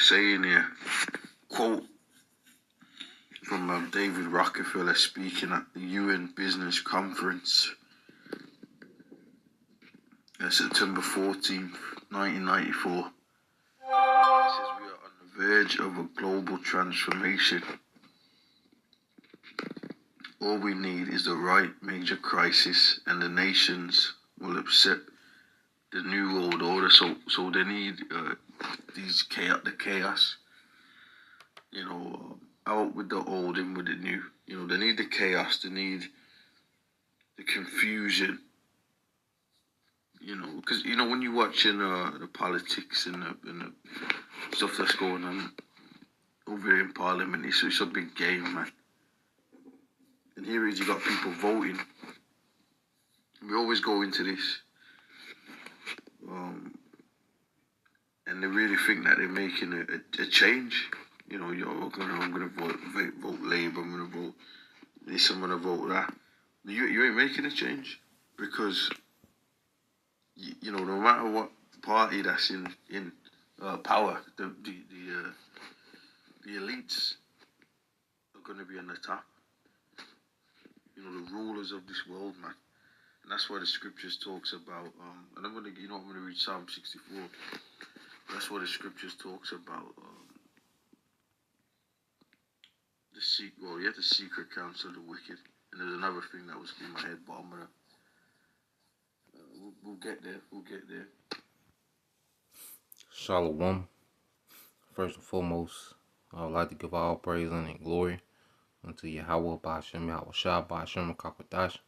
saying here, quote from David Rockefeller speaking at the UN Business Conference, September 14th, 1994. It says we are on the verge of a global transformation. All we need is the right major crisis, and the nations will accept the new world order. So they need the chaos. Out with the old, in with the new. They need the chaos. They need the confusion. Because when you're watching the politics and the stuff that's going on over here in Parliament, it's a big game, man. And here is, you got people voting. We always go into this, and they really think that they're making a change. I'm gonna vote Labour. I'm gonna vote this. I'm gonna vote that. You ain't making a change, because no matter what party that's in power, the elites are gonna be on the top. The rulers of this world, man. And that's why the scriptures talks about, and I'm gonna read Psalm 64. That's why the scriptures talks about the secret counsel of the wicked. And there's another thing that was in my head, but I'm gonna we'll get there. Shalom. First and foremost, I would like to give all praise and glory unto Yahweh, Ba'ashem, Yahweh Shah, Ba'ashem, Kakadash.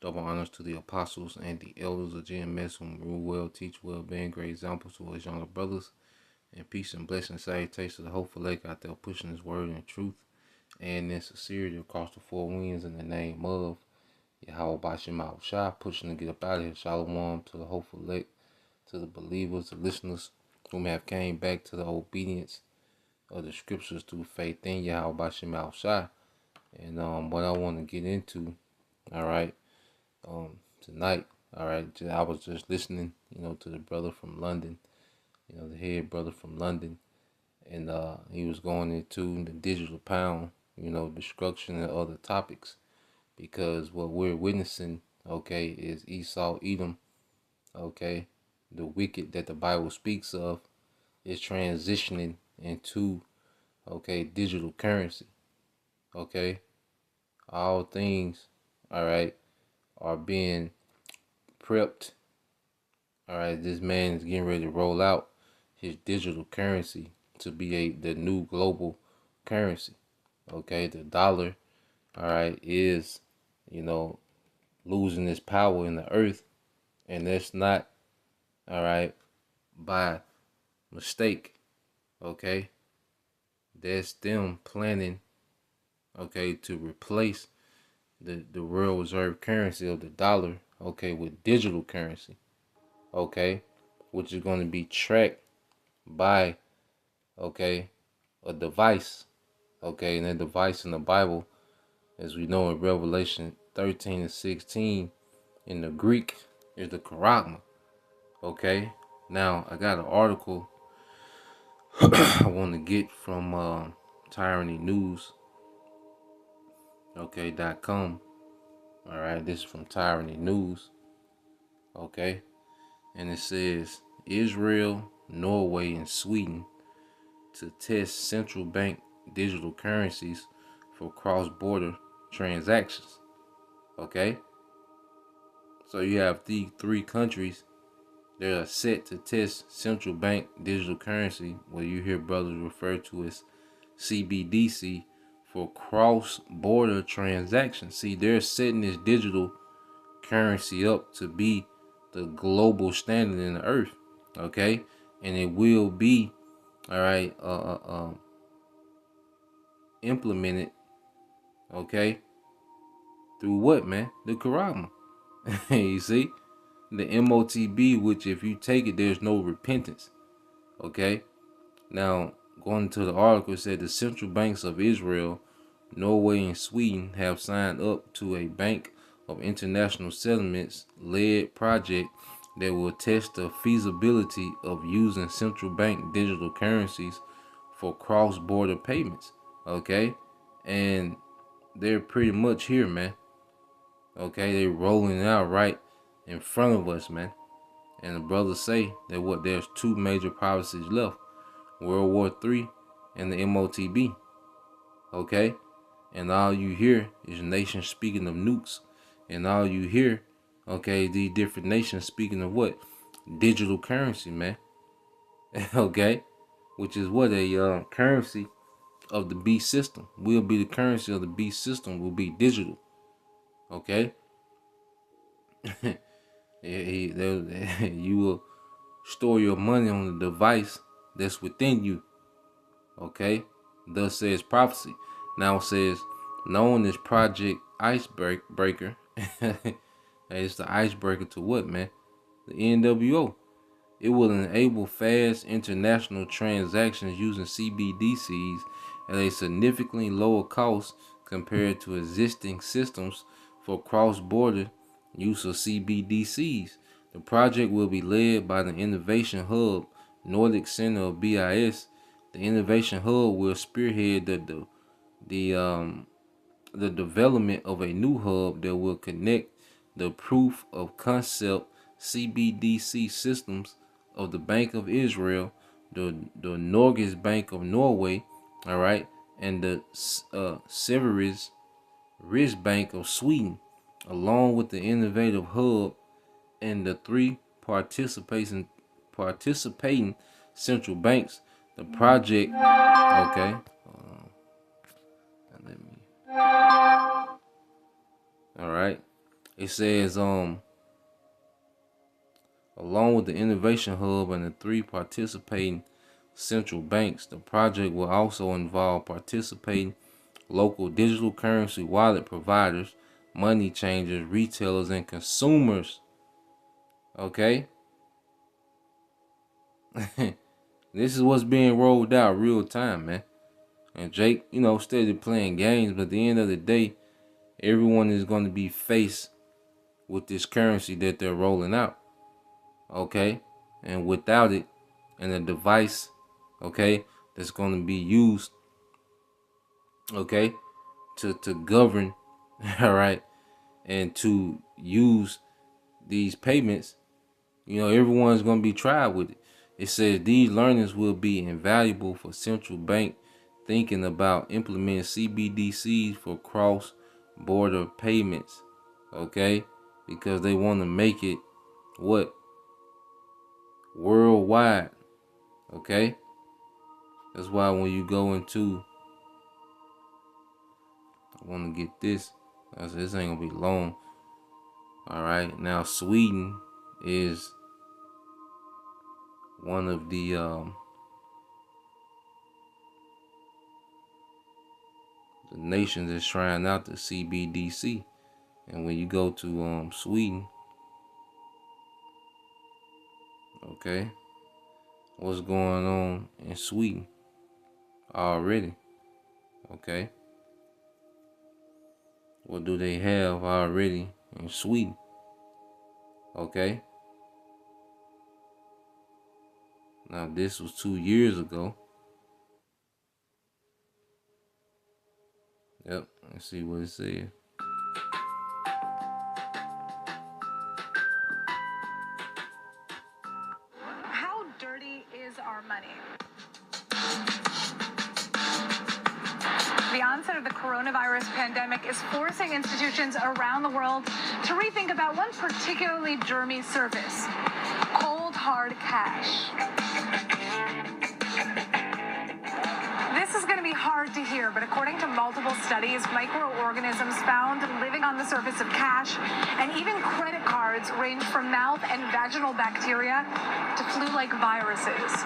Double honors to the apostles and the elders of GMS, whom rule well, teach well, being great examples to his younger brothers. And peace and blessing, salutations to the hopeful lake out there pushing his word in truth and in sincerity across the four winds, in the name of Yahweh Ba'ashem, Yahweh Shah, pushing to get up out of here. Shalom to the hopeful lake, to the believers, the listeners whom have came back to the obedience of the scriptures through faith in Yahweh Ba'ashem, Yahweh Shah. And what I want to get into, all right, tonight, all right, I was just listening, to the brother from London, the head brother from London, and he was going into the digital pound, destruction and other topics, because what we're witnessing, okay, is Esau, Edom, okay, the wicked that the Bible speaks of is transitioning into, okay, digital currency, okay. All things, all right, are being prepped. All right, this man is getting ready to roll out his digital currency to be the new global currency. Okay, the dollar, all right, is, losing its power in the earth, and that's not, all right, by mistake. Okay, that's them planning, okay, to replace the world reserve currency of the dollar, okay, with digital currency, okay, which is going to be tracked by, okay, a device, okay, and that device in the Bible, as we know in Revelation 13 and 16, in the Greek, is the charagma, okay. Now, I got an article I want to get from Tyranny News, okay, .com. All right, this is from Tyranny News, okay, and it says Israel, Norway, and Sweden to test central bank digital currencies for cross-border transactions, okay. So you have the three countries that are set to test central bank digital currency, what you hear brothers refer to as CBDC, for cross-border transactions. See, they're setting this digital currency up to be the global standard in the earth, okay, and it will be, all right, implemented, okay, through what, man? The charagma. You see, the MOTB, which if you take it, there's no repentance, okay. Now, going to the article, it said the central banks of Israel, Norway, and Sweden have signed up to a Bank of International Settlements led project that will test the feasibility of using central bank digital currencies for cross-border payments. Okay, and they're pretty much here, man. Okay, they're rolling it out right in front of us, man. And the brothers say that there's two major prophecies left: World War III and the MOTB. Okay, and all you hear is nations speaking of nukes, and all you hear, okay, these different nations speaking of what? Digital currency, man. Okay, which is what a currency of the beast system will be. The currency of the beast system will be digital. Okay, you will store your money on the device that's within you. Okay, thus says prophecy. Now it says, known as Project Icebreaker. It's the icebreaker to what, man? The NWO. It will enable fast international transactions using CBDCs at a significantly lower cost compared to existing systems for cross-border use of CBDCs. The project will be led by the Innovation Hub, Nordic Center of BIS. The Innovation Hub will spearhead the development of a new hub that will connect the proof of concept CBDC systems of the Bank of Israel, the Norges Bank of Norway, all right, and the Sveriges Riksbank of Sweden, along with the innovative hub and the three participating central banks. The project, okay, let me, all right, it says along with the innovation hub and the three participating central banks, the project will also involve participating local digital currency wallet providers, money changers, retailers, and consumers. Okay. This is what's being rolled out real time, man. And Jake, steady playing games, but at the end of the day, everyone is going to be faced with this currency that they're rolling out. Okay? And without it, and a device, okay, that's going to be used, okay, to govern, all right, and to use these payments, everyone's going to be tried with it. It says these learnings will be invaluable for central bank thinking about implementing CBDCs for cross-border payments, okay? Because they want to make it what? Worldwide, okay? That's why when you go into, I want to get this. I said, this ain't gonna be long. All right, now Sweden is one of the nations that's trying out the CBDC. And when you go to Sweden, okay, what's going on in Sweden already? Okay, what do they have already in Sweden? Okay, now this was 2 years ago. Yep, let's see what it says. How dirty is our money? The onset of the coronavirus pandemic is forcing institutions around the world to rethink about one particularly germy service: cold, hard cash. This is going to be hard to hear, but according to multiple studies, microorganisms found living on the surface of cash and even credit cards range from mouth and vaginal bacteria to flu-like viruses.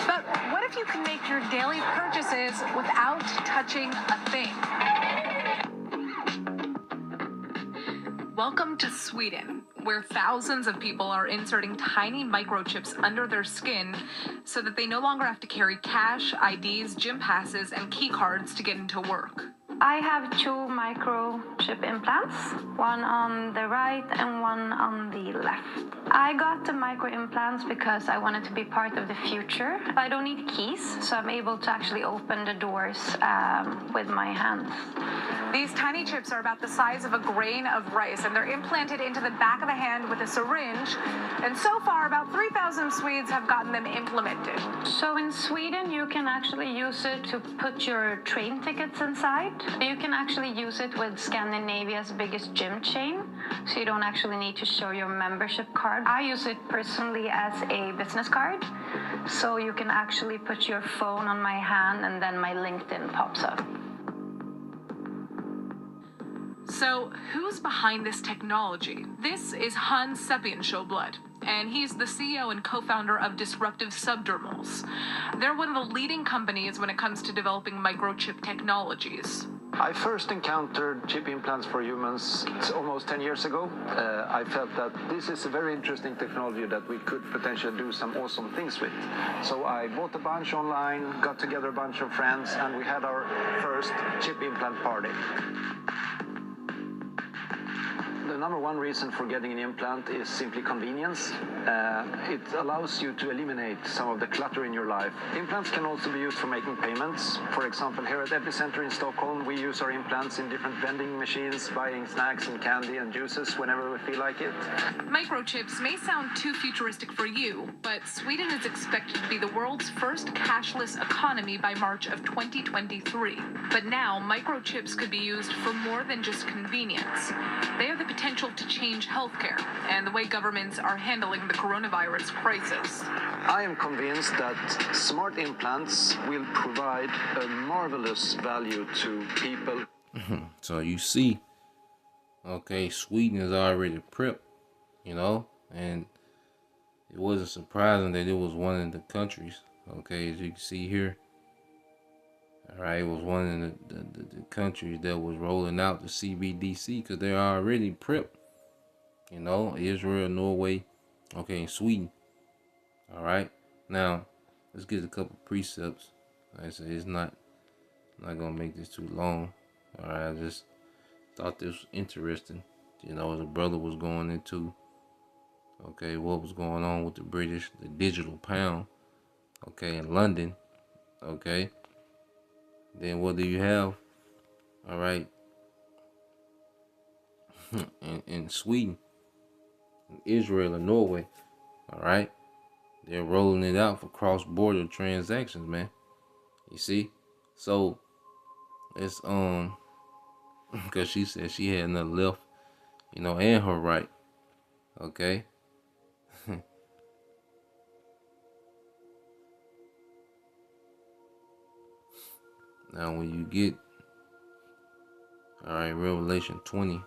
But what if you can make your daily purchases without touching a thing? Welcome to Sweden, where thousands of people are inserting tiny microchips under their skin so that they no longer have to carry cash, IDs, gym passes, and key cards to get into work. I have 2 microchip implants, one on the right and one on the left. I got the micro implants because I wanted to be part of the future. I don't need keys, so I'm able to actually open the doors with my hands. These tiny chips are about the size of a grain of rice, and they're implanted into the back of the hand with a syringe. And so far, about 3,000 Swedes have gotten them implemented. So in Sweden, you can actually use it to put your train tickets inside. You can actually use it with Scandinavia's biggest gym chain, so you don't actually need to show your membership card. I use it personally as a business card, so you can actually put your phone on my hand and then my LinkedIn pops up. So, who's behind this technology? This is Hans Sepian-Sjöblad, and he's the CEO and co-founder of Disruptive Subdermals. They're one of the leading companies when it comes to developing microchip technologies. I first encountered chip implants for humans almost 10 years ago. I felt that this is a very interesting technology that we could potentially do some awesome things with. So I bought a bunch online, got together a bunch of friends, and we had our first chip implant party. The number one reason for getting an implant is simply convenience. It allows you to eliminate some of the clutter in your life. Implants can also be used for making payments. For example, here at Epicenter in Stockholm, we use our implants in different vending machines, buying snacks and candy and juices whenever we feel like it. Microchips may sound too futuristic for you, but Sweden is expected to be the world's first cashless economy by March of 2023. But now, microchips could be used for more than just convenience. They have the potential to change healthcare and the way governments are handling the coronavirus crisis. I am convinced that smart implants will provide a marvelous value to people. So you see, okay, Sweden is already prepped, you know, and it wasn't surprising that it was one of the countries, okay, as you can see here. All right, it was one of the countries that was rolling out the CBDC because they're already prepped. You know, Israel, Norway, okay, and Sweden. All right, now let's get a couple precepts. Like I said, I'm not gonna make this too long. All right, I just thought this was interesting. You know, the brother was going into, okay, what was going on with the British, the digital pound, okay, in London, okay. Then what do you have? All right. in Sweden, Israel, and Norway. All right. They're rolling it out for cross-border transactions, man. You see? So it's because she said she had another left, you know, and her right. Okay. Now, when you get, all right, Revelation 20,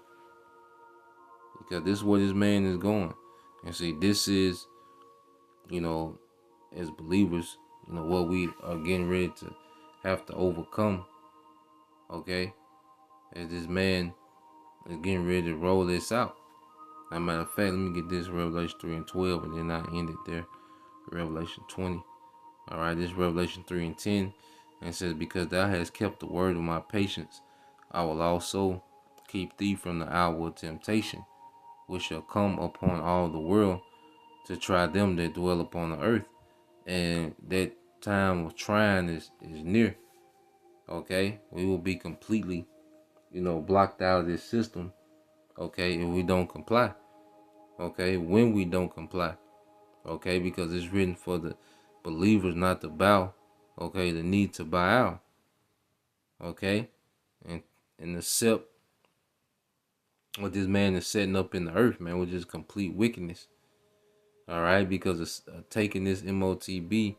because this is where this man is going. And see, this is, you know, as believers, you know, what we are getting ready to have to overcome, okay, as this man is getting ready to roll this out. As a matter of fact, let me get this Revelation 3 and 12, and then I end it there. Revelation 20. All right, this Revelation 3 and 10. And it says, because thou hast kept the word of my patience, I will also keep thee from the hour of temptation, which shall come upon all the world to try them that dwell upon the earth. And that time of trying is near. Okay, we will be completely, you know, blocked out of this system. Okay, if we don't comply. Okay, when we don't comply. Okay, because it's written for the believers not to bow. Okay, the need to buy out. Okay, and accept what this man is setting up in the earth, man, which is complete wickedness. All right, because it's taking this MOTB,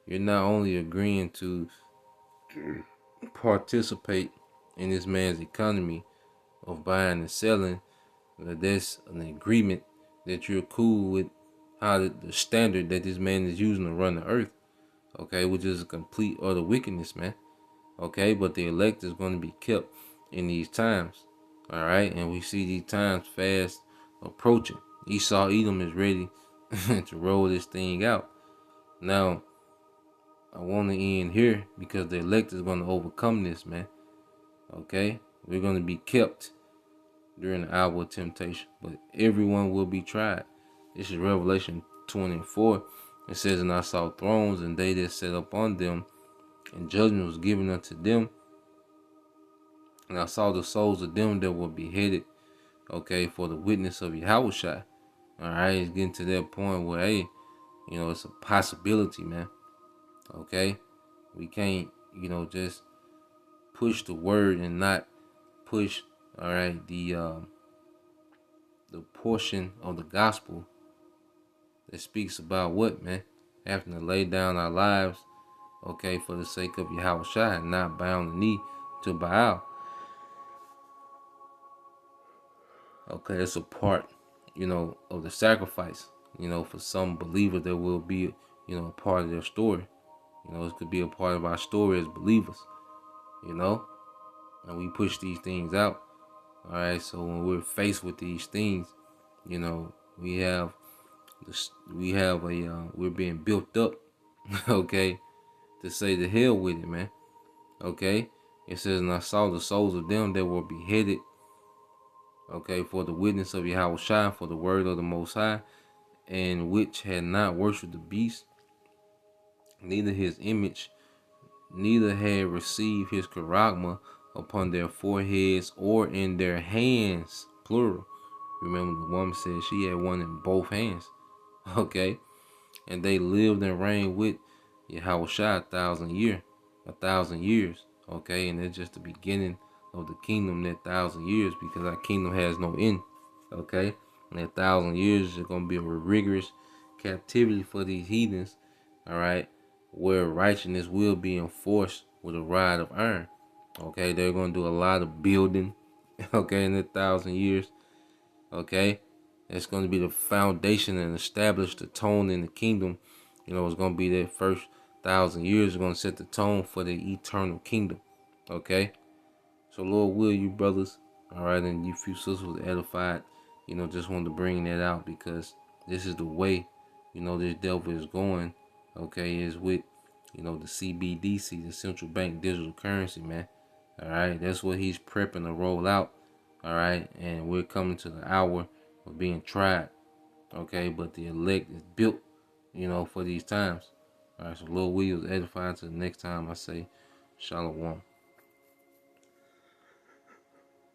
you're not only agreeing to participate in this man's economy of buying and selling, but that's an agreement that you're cool with how the standard that this man is using to run the earth. Okay, which is a complete utter wickedness, man. Okay, but the elect is going to be kept in these times. All right, and we see these times fast approaching. Esau Edom is ready to roll this thing out. Now, I want to end here because the elect is going to overcome this, man. Okay, we're going to be kept during the hour of temptation, but everyone will be tried. This is Revelation 20:4. It says, and I saw thrones, and they that sat upon them, and judgment was given unto them. And I saw the souls of them that were beheaded, okay, for the witness of Yahushua. All right, it's getting to that point where, hey, it's a possibility, man. Okay, we can't, just push the word and not push, all right, the portion of the gospel that speaks about what, man, having to lay down our lives, okay, for the sake of Yahushua, and not bound the knee to Baal. Okay, it's a part, of the sacrifice. For some believers, there will be, a part of their story. It could be a part of our story as believers, and we push these things out. All right, so when we're faced with these things, we have this, we're being built up, okay, to say the hell with it, man. Okay, it says, and I saw the souls of them that were beheaded, okay, for the witness of Yahushua, for the word of the Most High, and which had not worshipped the beast, neither his image, neither had received his charagma upon their foreheads or in their hands, plural. Remember, the woman said she had one in both hands, okay, and they lived and reigned with Yahushua 1,000 years, okay, and it's just the beginning of the kingdom, that 1,000 years, because our kingdom has no end, okay, and that 1,000 years is going to be a rigorous captivity for these heathens, all right, where righteousness will be enforced with a rod of iron, okay. They're going to do a lot of building, okay, in the 1,000 years, okay. It's going to be the foundation and establish the tone in the kingdom. It's going to be that first 1,000 years is going to set the tone for the eternal kingdom, okay. So Lord will, you brothers, all right, and you few sisters was edified, just wanted to bring that out, because this is the way, this devil is going, okay, is with, the CBDC, the central bank digital currency, man. All right, that's what he's prepping to roll out. All right, and we're coming to the hour of being tried, okay, but the elect is built, for these times. All right, so Lord Williams edifying to the next time I say Shalom.